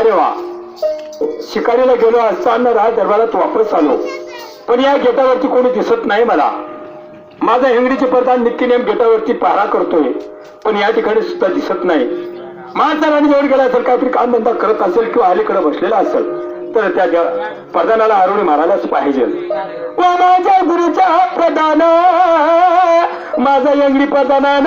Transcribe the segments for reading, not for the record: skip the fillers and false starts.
रे वा, शिकारीला गेलो असताना राज दरबारात वापस आलो, पण या गेटावरती कोणी दिसत नाही मला. माझा हिंगडीचे प्रधान नित्यनेम गेटावरती पहारा करतोय, पण या ठिकाणी सुद्धा दिसत नाही. माझा राणी जवळ गेला असेल, काहीतरी कामधंदा करत असेल किंवा अलीकडे बसलेला असेल, तर त्या प्रधानाला आरोळी मारायलाच पाहिजे. व माझ्या गुरुच्या प्रधान, माझा यंगडी प्रधाना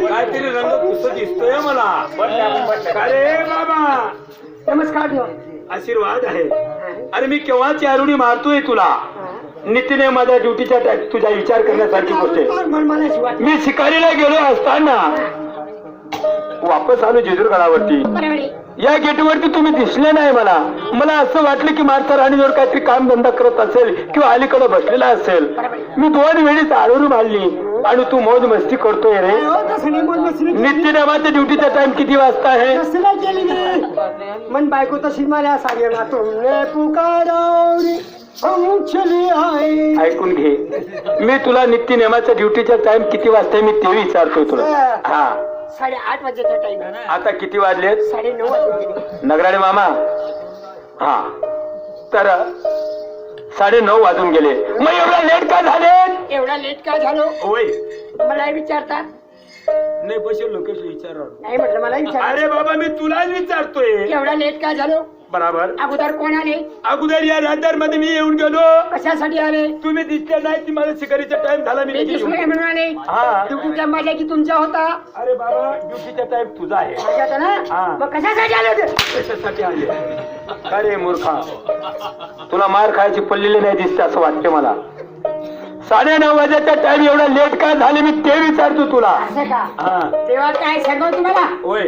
काहीतरी रंग पुसत दिसतोय मला. अरे बाबा नमस्कार देवा. आशीर्वाद आहे. अरे मी केव्हाची आरुणी मारतोय तुला. नितीने माझ्या ड्युटीच्या तुझा विचार करण्यासारखी गोष्ट आहे. मी शिकारीला गेलो असताना वापस आलो जेजूरगडावरती. या गेटवरती तुम्ही दिसले नाही मला. मला असं वाटलं की मारता राणीवर काहीतरी काम धंदा करत असेल किंवा अलीकडे बसलेला असेल. मी 2 वेळीच आळून मारली आणि तू मौज मस्ती करतोय रे. नित्यनेमाच्या ड्युटीचा टाइम किती वाजता आहे? मन बायको तशी मला सांगेल ना तुमने पुकारावरी हम चले आए. ऐकून घे, मी तुला नित्यनेमाच्या ड्युटीचा टाइम किती वाजता आहे मी ते विचारतोय तुला. हा 8:30 वाजेचा टाइम. आता किती वाजलेत? 9:30 वाजले. नगराणे मामा. हा तर 9:30 वाजून गेले. मग एवढा लेट का झाले? एवढा लेट का झालो? होय मला विचारतात नाही बसेल लोकेश विचार. नाही म्हटलं मला विचार. अरे बाबा मी तुलाच विचारतोय एवढा लेट का झालो? बराबर. अगोदर कोण आले? अगोदर या राजदार मध्ये मी येऊन गेलो. कशासाठी आले? तुम्ही दिसले नाही की मला शिकारीचा टाइम झाला. मी दिसलो नाही म्हणून आले. हा ड्युटीचा माझ्या की तुमचा होता? अरे बाबा ड्युटीचा टाइम तुझा आहे. माझा होता ना. मग कशासाठी आले होते? कशासाठी आले? अरे मूर्खा, तुला मार खायची पडलेली नाही दिसते असं वाटते मला. 9:30 वाजेचा टाइम एवढा लेट का झाले मी ते विचारतो तुला. असं का? तेव्हा काय सांगू तुम्हाला? होय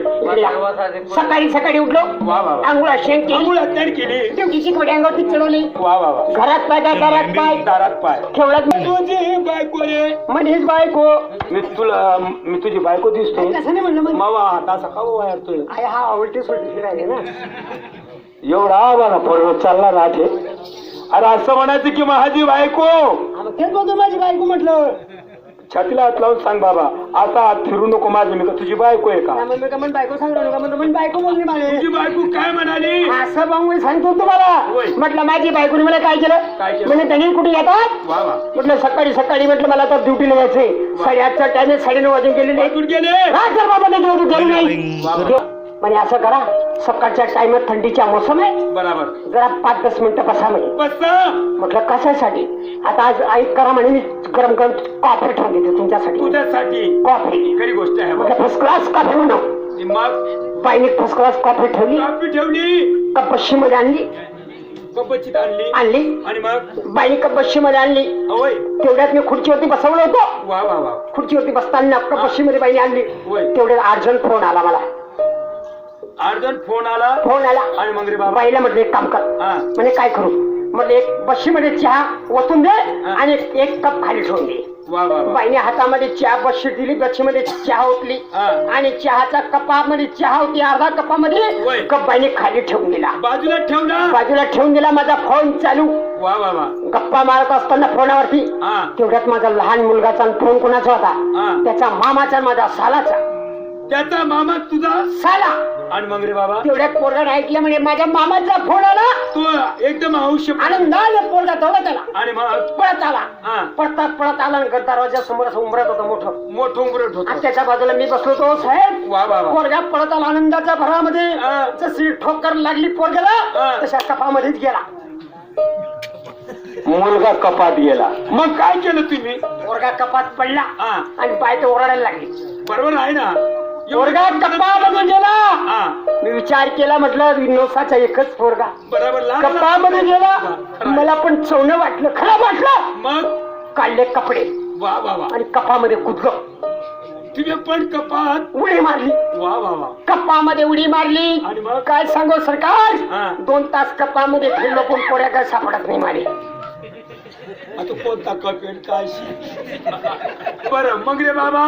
सकाळी सकाळी उठलो. वा वा वा. आंघोळ शेण केली केली. ड्युटीची खोडी अंगावरती चढवली. वा वा वा. घरात पाय दारात पाय दारात पाय ठेवलात. तुझी बायको रे. म्हणेच बायको. मी तुझी बायको दिसतो. कसं नाही म्हणलं? मावा आता सकाळ वायरतोय. हा उलटी सुलटी फिरायले ना. एवढा मला पोर चालला राहते. अरे असं म्हणायचं की माझी बायको. तेच बघतो माझी बायको म्हटलं. छातीला हात लावून सांग बाबा, आता हात फिरू नको माझी. मी का तुझी बायको आहे का? मन बायको सांगतो नका म्हणतो. मन बायको बोलली मला. तुझी बायको काय म्हणाली? असं बांगू सांगतो तुम्हाला. म्हटलं माझी बायकोने मला काय केलं? म्हणजे त्यांनी कुठे येतात? म्हटलं सकाळी सकाळी म्हटलं मला तर ड्युटीला जायचंय. 8:30चा टाइम 9:30 वाजून गेले. हा सर बाबा नाही. म्हणजे असं करा, सकाळच्या टाइमात थंडीच्या मोसम आहे. बरोबर. जरा 5-10 मिनिटं बसा म्हणे. म्हटलं कशासाठी? आता आज ऐक करा म्हणे, मी गरम गरम कॉफी ठेवून देते तुमच्यासाठी. तुझ्यासाठी कॉफी खरी गोष्ट आहे. म्हटलं फर्स्ट क्लास कॉफी म्हणा. बाईने फर्स्ट क्लास कॉफी ठेवली. कप मध्ये आणली. आणि मग बाईने कप मध्ये आणली. तेवढ्यात मी खुर्चीवरती बसवलं होतं. वा वा वा. खुर्चीवरती बसताना कप मध्ये बाईने आणली. तेवढ्यात अर्जंट फोन आला मला. फोन आला आणि मग रे बाबा बाईला म्हटलं एक काम कर. म्हणजे काय करू? म्हटलं एक बशीमध्ये चहा ओतून दे आणि 1 कप खाली ठेवून दे. बाईने हातामध्ये चहा बशी दिली. बशीमध्ये चहा ओतली आणि चहाच्या कपामध्ये चहा होती. अर्धा कपामध्ये कप बाईने खाली ठेवून दिला. बाजूला ठेवून दिला. माझा फोन चालू. गप्पा मारत असताना फोनावरती तेवढ्यात माझा लहान मुलगाचा फोन कोणाचा होता? त्याचा मामाचा, माझा सालाचा. त्याचा मामा तुझा साला. आणि मग रे बाबा तेवढ्यात पोरगा ऐकलं म्हणजे माझ्या मामाचा फोन आला. तू एकदम औषध आनंदाने पोरगा दौडत आला आणि मग पळत आला. पळत आला आणि दरवाजा समोर असं उंबरत होतं. मोठं उंबरट होतं. त्याच्या बाजूला मी बसलो होतो. साहेब वा वा. पोरगा पळत आला आनंदाच्या भरामध्ये. जशी ठोकर लागली पोरग्याला तशा कपामध्येच गेला. मुलगा कपात गेला. मग काय केलं तुम्ही? पोरगा कपात पडला आणि बाय ते ओरडायला लागली. बरोबर आहे ना. पोरगा कपामध्ये गेला. मी मी विचार केला, म्हटलं विनोसाचा एकच पोरगा बरोबर कपामध्ये गेला. मला पण चवणं वाटलं, खराब वाटलं. मग काढले कपडे वा वा वा. आणि कपामध्ये कुदलो. तुम्ही पण कपात उडी मारली. वा वा वा. कप्पामध्ये उडी मारली. आणि मग काय सांगू सरकार, हा. 2 तास कप्पामध्ये फिरलो पण पोऱ्या काय सापडत नाही मारे. आता कोणता कपेल काय बरं मग रे बाबा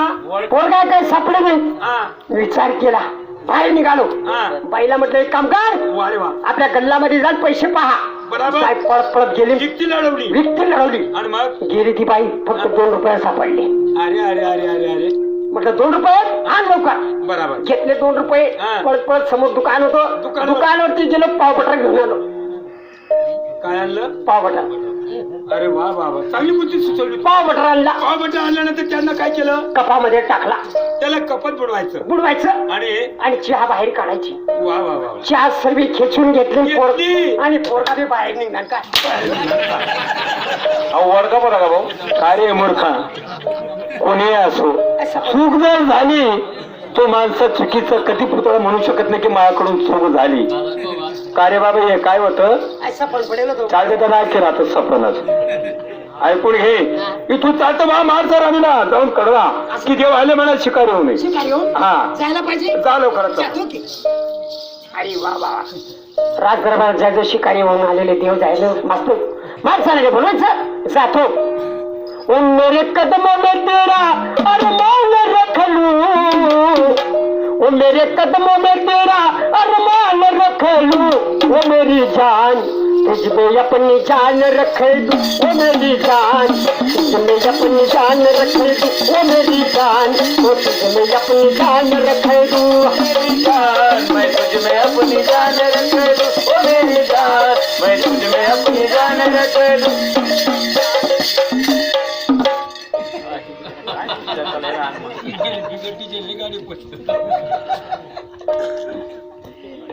पोरगा काय सापडत नाही. हा विचार केला, बाहेर निघालो. हा. बाईला म्हटलं एक काम कर, वा रे वा. आपल्या गल्लामध्ये जाऊन पैसे पहा. बराबर. काय पळत पळत गेली, किती लढवली विकती लढवली. आणि मग गेली ती बाई, फक्त 2 रुपये सापडले. अरे अरे अरे अरे अरे म्हटलं 2 रुपये आण लवकर. बराबर घेतले 2 रुपये. हा. पळत पळत समोर दुकान होतं, दुकानावर. दुकानावरती गेलो, पाव बटाटा घेऊन आलो. काय आणलं पाव बटाटा. अरे वा वा वा. चांगली बुद्धी सुचवली. पाव बटाटा आणला, पाव बटा आणल्यानंतर त्यांना काय केलं, कपामध्ये टाकला, त्याला कपत बुडवायचं बुडवायचं आणि आणि चहा बाहेर काढायची. वा वा वा. चहा सर्व खेचून घेतली घेतली. आणि पोरगा बी बाहेर निघणार. काय वर्ग बघा भाऊ. काय रे मूर्खा, कोणी असो चूक जर झाली तो माणसं चुकीचं कधी पुतळा म्हणू शकत नाही की माझ्याकडून चूक झाली. का रे बाबा हे काय होतं, असं पण पडेल होतं. चालते तर नाही केलं आता सपनच. ऐकून घे, इथून चालतं बा मार जर आम्ही ना जाऊन कळवा की देव आले म्हणा शिकारी होऊ नये. हा जायला पाहिजे. जा लवकरच. अरे वा वा. राजदरबारात जायचं, शिकारी होऊन आलेले देव जायला मस्त माणसाला बोलायचं. जातो. ओ मेरे कदमों में तेरा अरमान रख लूं, ओ मेरे कदमों में तेरा अरमान रख लूं, वो मेरी जान तुझ में अपनी जान रख दूं, वो मेरी जान तुझ में अपनी जान रख दूं, वो मेरी जान वो तुझ में अपनी जान रख दूं, मेरी जान मैं तुझ में अपनी जान रख दूं, वो मेरी जान मैं तुझ में अपनी जान रख दूं.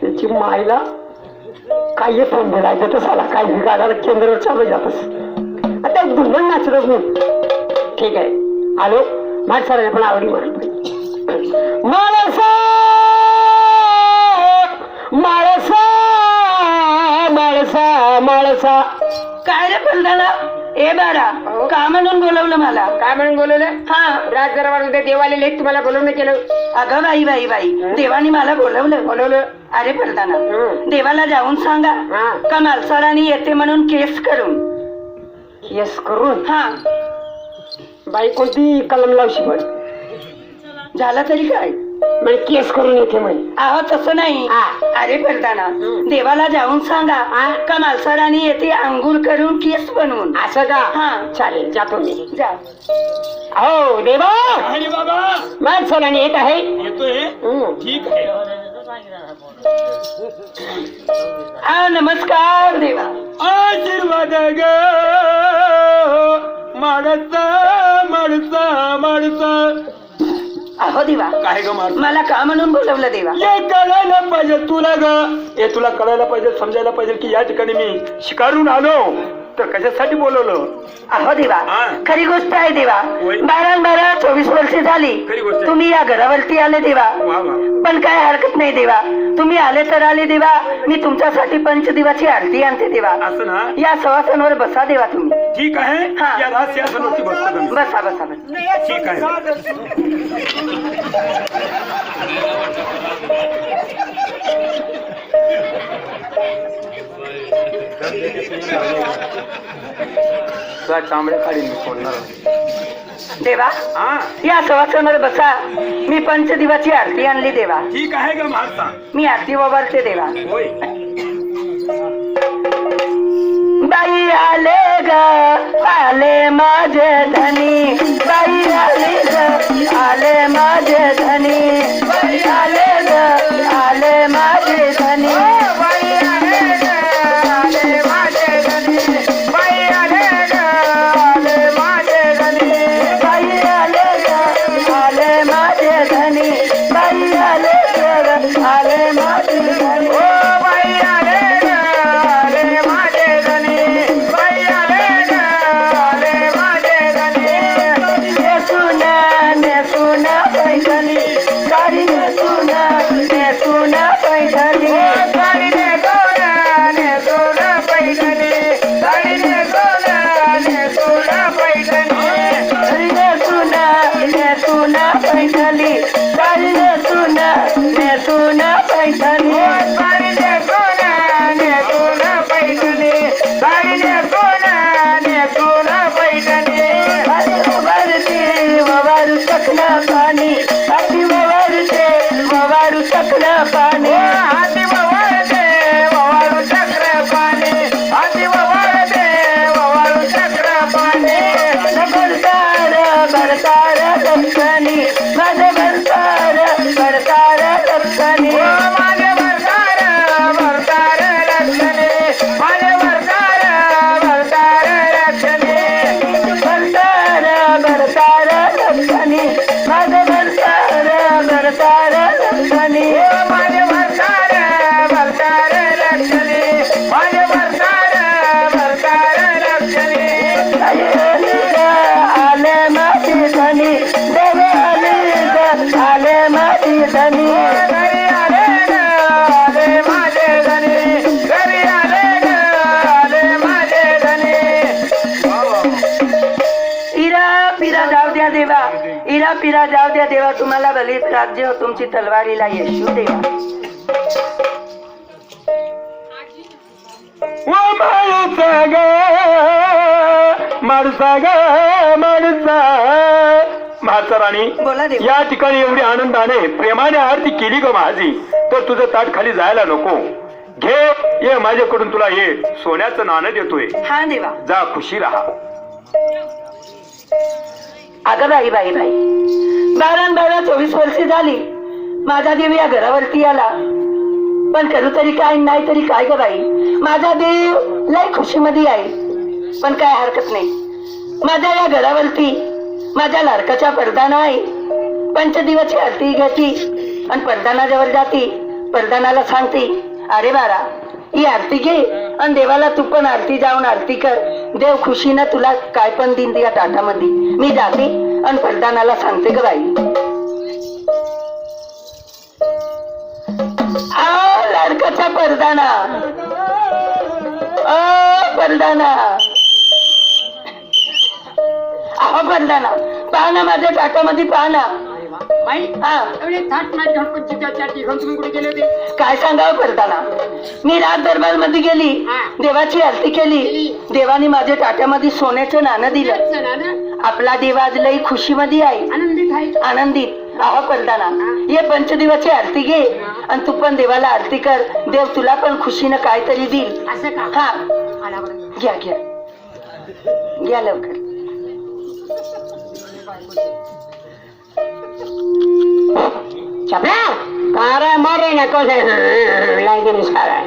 त्याची मायला काही फोन बोलायचं तर साला काय बिघाडायला केंद्रावर चालू जातस. आता दुल्हन नाचरच नाही. ठीक आहे, आलो. माणसाला पण आवडी माणसा माळसा माळसा माळसा. काय रे पलदाना, ए बारा का म्हणून बोलवलं मला? काय म्हणून बोलवलं? हा, राज दरबार देवाले लेख तुम्हाला बोलवणं केलं. अगं बाई बाई बाई, देवानी मला बोलवलं. अरे पलदाना, देवाला जाऊन सांगा हा. का मालसारानी येते म्हणून केस करून. केस करून? हा, बाई कोणती कलम लावशी पण झालं तरी काय म्हणजे केस करून येते म्हणे. आहो तसं नाही. हा. अरे पलदाना, देवाला जाऊन सांगा का मालसारानी येते अंघोळ करून केस बनवून. असं का? हा. चालेल, जातो मी. जा. हो देवा, अरे बाबा माणसाला येत आहे. येतोय. ठीक आहे. हा, नमस्कार देवा. आशीर्वाद ग माणसा माणसा माणसा. अहो देवा, काय ग माणसा, मला का म्हणून बोलवलं देवा? हे कळायला पाहिजे तुला ग. हे तुला कळायला पाहिजे, समजायला पाहिजे की या ठिकाणी मी शिकारून आलो तर कशासाठी बोलवलं. अहो देवा, हा. खरी गोष्ट आहे देवा. होय. 12-12 वर्षे झाली खरी गोष्ट आहे. तुम्ही या घरावरती आले देवा. वा वा. पण काय हरकत नाही देवा, तुम्ही आले तर आले देवा. मी तुमच्यासाठी पंचदिवाची आरती आणते देवा. असं ना, या सवासांवर बसा देवा तुम्ही. ठीक आहे. हा. या राजसिंहासनावरती बसतो तुम्ही. बसा बसा बसा. ठीक आहे. तांबड्या काढीन मी सोडणार. देवा, हा या सवासांवर बसा. मी पंचदिवाची आरती आणली देवा. ठीक आहे ग माणसा. मी आरती वावरते देवा. होय. बाई आले ग आले माझे धनी, बाई आले ग आले माझे धनी, बाई आले ग आले माझे धनी, बाई आले ग आले माझे धनी, बाई आले ग आले माझे धनी, बाई आले ग आले माझे धनी, बाई आले ग आले माझे धनी, ओ बाई आले ग आले माझे धनी, बाई आले ग आले माझे धनी, ने सुना पैठणी, साडी ने सुना पैठणी साडी नेसो ना नेसो ना पैठणी साडी नेसो ना नेसो ना पैठणी साडी नेसो ना पैठणी साडी नेसो ना पैठणी साडी नेसो ना पैठणी साडी नेसो ना पैठणी आधी ववारू सकना पाणी आधी ववारू सकना पाणी आधी ववारू सकना पाणी आधी ववारू सकना पाणी भरतार लक्षणी माझं भरतार लक्षणी माझे भरतार लक्षणी माझे भरतार लक्षणी भरतार लक्षणी माझं भरतार लक्षणी माझे भरतार लक्षणी माझे भरतार लक्षणी आले माझी धनी देव आले माझी धनी घरी आले माझे धनी घरी आले माझे धनी इरा पिरा जाऊ द्या देवा इरा पिरा जाऊ द्या देवा तुम्हाला बलीच राज्य हो तुमची तलवारीला येशू देवा म्हाताराणी बोला देवा. या ठिकाणी एवढी आनंदाने प्रेमाने आरती केली ग माझी तर तुझं ताट खाली जायला नको. घे ये माझ्याकडून तुला हे सोन्याचं नाणं देतोय. हा देवा जा खुशी राहा. अगं बाई 12-24 वर्षे झाली माझा देव या घरावरती आला पण करू तरी काय नाही तरी काय ग बाई माझा देव लय खुशीमध्ये आहे पण काय हरकत नाही. माझ्या या घरावरती माझ्या लाडकाच्या परदाना आहे. पंचदिवाची आरती घेती आणि परदानाजवळ जाती परदानाला सांगते अरे बाळा ही आरती घे आणि देवाला तू पण आरती जाऊन आरती कर देव खुशीनं तुला काय पण दिन या ताटामध्ये. मी जाते आणि परदानाला सांगते ग बाई लाडकाचा परदाना परदाना परदाना पाहना माझ्या ताटामध्ये पाहना काय सांगावं परदाना मी रात दरबार मध्ये गेली देवाची आरती केली देवाने माझ्या ताट्यामध्ये सोन्याचं नाणं दिलं. आपला देव आज लई खुशीमध्ये आहे आनंदित आहो परदाना ये पंचदेवाची आरती घे आणि तू पण देवाला आरती कर देव तुला पण खुशीनं काहीतरी देईल. हा घ्या घ्या घ्या लवकर. मारे नको लाईन सारा